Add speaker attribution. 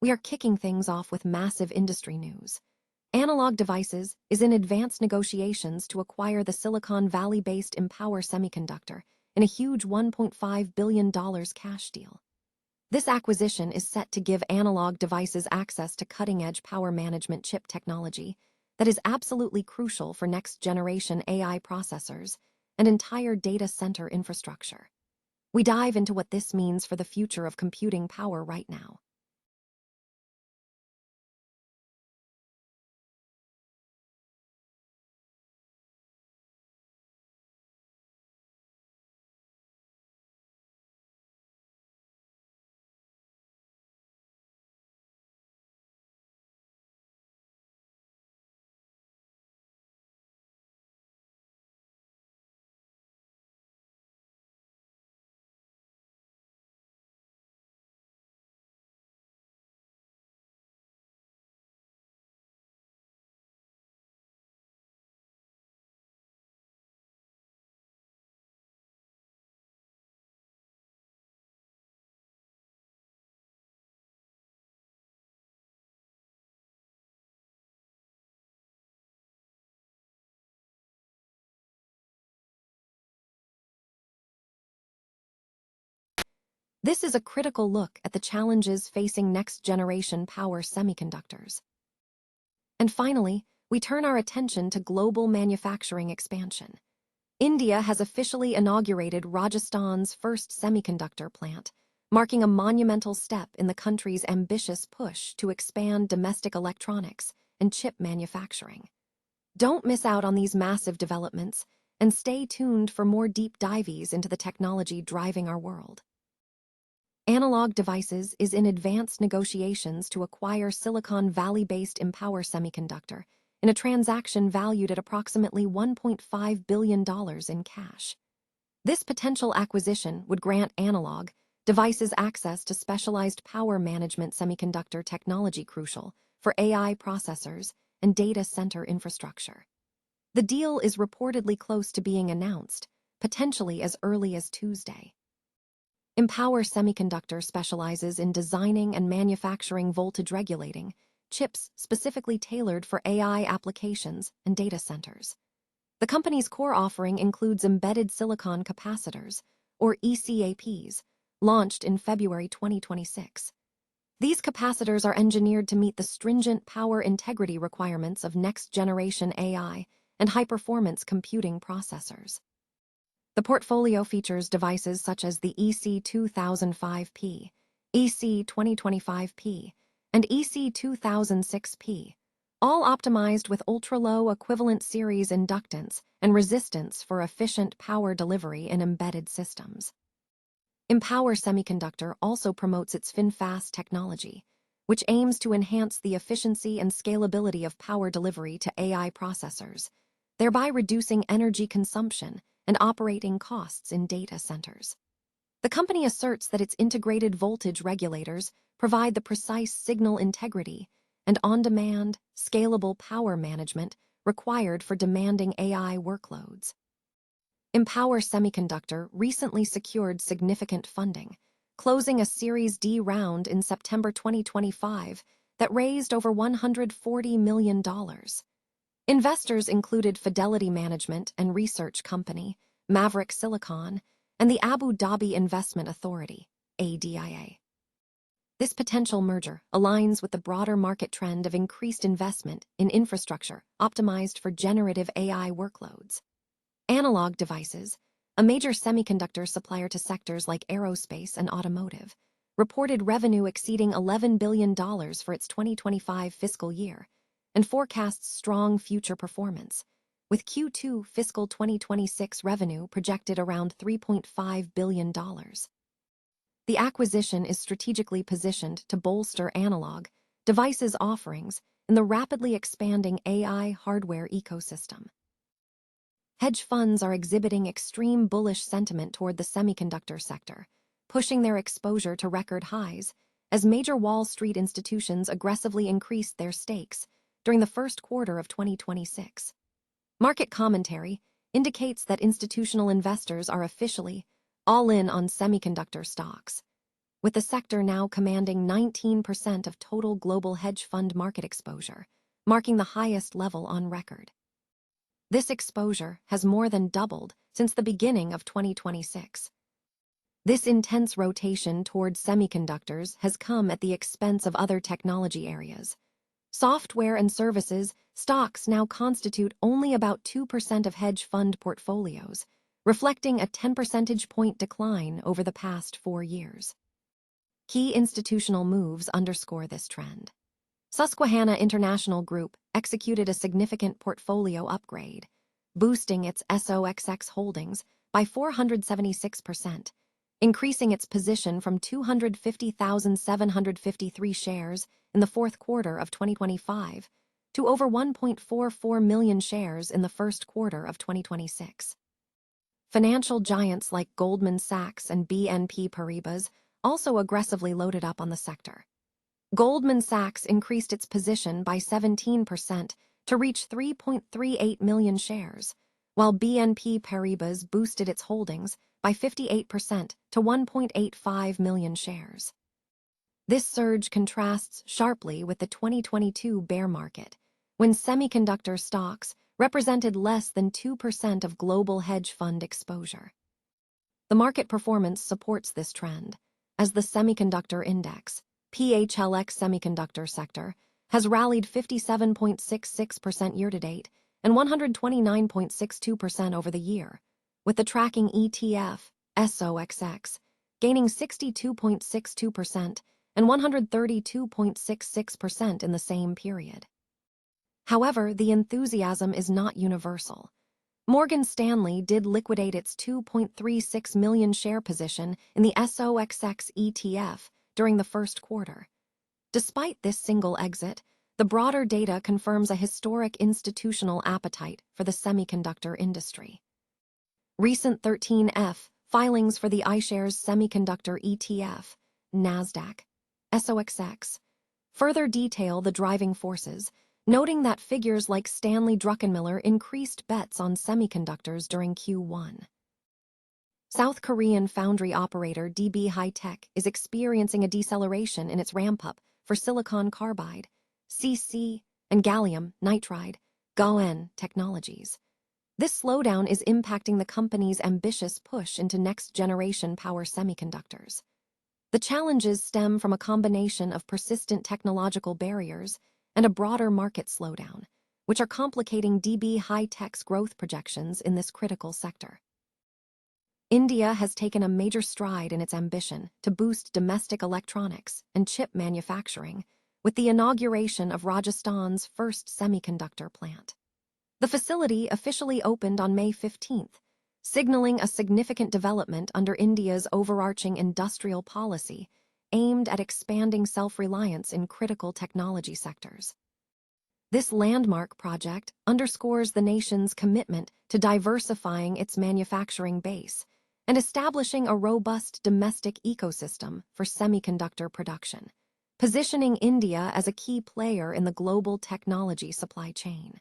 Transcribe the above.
Speaker 1: we are kicking things off with massive industry news. Analog Devices is in advanced negotiations to acquire the Silicon Valley-based Empower Semiconductor in a huge $1.5 billion cash deal. This acquisition is set to give Analog Devices access to cutting-edge power management chip technology that is absolutely crucial for next-generation AI processors and entire data center infrastructure. We dive into what this means for the future of computing power right now. This is a critical look at the challenges facing next-generation power semiconductors. And finally, we turn our attention to global manufacturing expansion. India has officially inaugurated Rajasthan's first semiconductor plant, marking a monumental step in the country's ambitious push to expand domestic electronics and chip manufacturing. Don't miss out on these massive developments, and stay tuned for more deep dives into the technology driving our world. Analog Devices is in advanced negotiations to acquire Silicon Valley-based Empower Semiconductor in a transaction valued at approximately $1.5 billion in cash. This potential acquisition would grant Analog Devices access to specialized power management semiconductor technology crucial for AI processors and data center infrastructure. The deal is reportedly close to being announced, potentially as early as Tuesday. Empower Semiconductor specializes in designing and manufacturing voltage-regulating chips specifically tailored for AI applications and data centers. The company's core offering includes embedded silicon capacitors, or ECAPs, launched in February 2026. These capacitors are engineered to meet the stringent power integrity requirements of next-generation AI and high-performance computing processors. The portfolio features devices such as the EC2005P, EC2025P, and EC2006P, all optimized with ultra-low equivalent series inductance and resistance for efficient power delivery in embedded systems. Empower Semiconductor also promotes its FinFast technology, which aims to enhance the efficiency and scalability of power delivery to AI processors, thereby reducing energy consumption and operating costs in data centers. The company asserts that its integrated voltage regulators provide the precise signal integrity and on-demand, scalable power management required for demanding AI workloads. Empower Semiconductor recently secured significant funding, closing a Series D round in September 2025 that raised over $140 million. Investors included Fidelity Management and Research Company, Maverick Silicon, and the Abu Dhabi Investment Authority, ADIA. This potential merger aligns with the broader market trend of increased investment in infrastructure optimized for generative AI workloads. Analog Devices, a major semiconductor supplier to sectors like aerospace and automotive, reported revenue exceeding $11 billion for its 2025 fiscal year, and forecasts strong future performance, with Q2 fiscal 2026 revenue projected around $3.5 billion. The acquisition is strategically positioned to bolster Analog Devices offerings in the rapidly expanding AI hardware ecosystem. Hedge funds are exhibiting extreme bullish sentiment toward the semiconductor sector, pushing their exposure to record highs as major Wall Street institutions aggressively increased their stakes during the first quarter of 2026. Market commentary indicates that institutional investors are officially all in on semiconductor stocks, with the sector now commanding 19% of total global hedge fund market exposure, marking the highest level on record. This exposure has more than doubled since the beginning of 2026. This intense rotation toward semiconductors has come at the expense of other technology areas. Software and services stocks now constitute only about 2% of hedge fund portfolios, reflecting a 10 percentage point decline over the past 4 years. Key institutional moves underscore this trend. Susquehanna International Group executed a significant portfolio upgrade, boosting its SOXX holdings by 476%, increasing its position from 250,753 shares in the fourth quarter of 2025 to over 1.44 million shares in the first quarter of 2026. Financial giants like Goldman Sachs and BNP Paribas also aggressively loaded up on the sector. Goldman Sachs increased its position by 17% to reach 3.38 million shares, while BNP Paribas boosted its holdings by 58% to 1.85 million shares. This surge contrasts sharply with the 2022 bear market, when semiconductor stocks represented less than 2% of global hedge fund exposure. The market performance supports this trend, as the semiconductor index, PHLX semiconductor sector, has rallied 57.66% year-to-date and 129.62% over the year, with the tracking ETF, SOXX, gaining 62.62% and 132.66% in the same period. However, the enthusiasm is not universal. Morgan Stanley did liquidate its 2.36 million share position in the SOXX ETF during the first quarter. Despite this single exit, the broader data confirms a historic institutional appetite for the semiconductor industry. Recent 13F filings for the iShares Semiconductor ETF, NASDAQ, SOXX, further detail the driving forces, noting that figures like Stanley Druckenmiller increased bets on semiconductors during Q1. South Korean foundry operator DB HiTek is experiencing a deceleration in its ramp-up for silicon carbide, CC, and gallium nitride, GaN technologies. This slowdown is impacting the company's ambitious push into next-generation power semiconductors. The challenges stem from a combination of persistent technological barriers and a broader market slowdown, which are complicating DB HiTek's growth projections in this critical sector. India has taken a major stride in its ambition to boost domestic electronics and chip manufacturing with the inauguration of Rajasthan's first semiconductor plant. The facility officially opened on May 15th, signaling a significant development under India's overarching industrial policy aimed at expanding self-reliance in critical technology sectors. This landmark project underscores the nation's commitment to diversifying its manufacturing base and establishing a robust domestic ecosystem for semiconductor production, positioning India as a key player in the global technology supply chain.